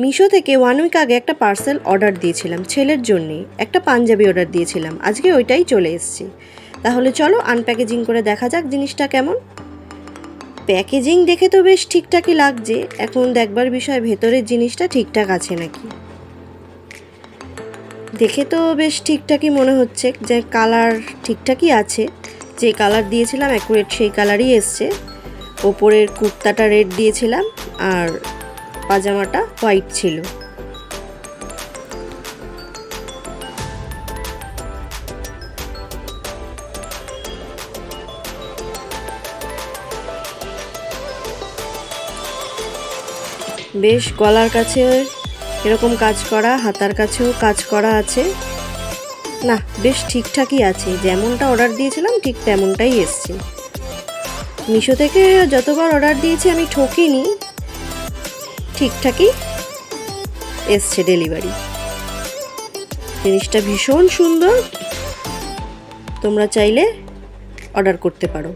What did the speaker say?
মিশো থেকে 1 উইক আগে একটা পার্সেল অর্ডার দিয়েছিলাম ছেলের জন্যে, একটা পাঞ্জাবি অর্ডার দিয়েছিলাম, আজকে ওইটাই চলে এসেছে। তাহলে চলো আনপ্যাকেজিং করে দেখা যাক জিনিসটা কেমন। প্যাকেজিং দেখে তো বেশ ঠিকঠাকই লাগছে, এখন দেখবার বিষয় ভেতরের জিনিসটা ঠিকঠাক আছে নাকি। দেখে তো বেশ ঠিকঠাকই মনে হচ্ছে, যে কালার ঠিকঠাকই আছে, যে কালার দিয়েছিলাম অ্যাকুরেট সেই কালারই এসছে। ওপরের কুর্তাটা রেড দিয়েছিলাম আর পাজামাটা হোয়াইট ছিল। বেশ গলার কাছে এরকম কাজ করা, হাতার কাছেও কাজ করা আছে। না, বেশ ঠিকঠাকই আছে, যেমনটা অর্ডার দিয়েছিলাম ঠিক তেমনটাই এসছে। মিশো থেকে যতবার অর্ডার দিয়েছি আমি ঠকিনি, ঠিকঠাকই এসছে ডেলিভারি। জিনিসটা ভীষণ সুন্দর, তোমরা চাইলে অর্ডার করতে পারো।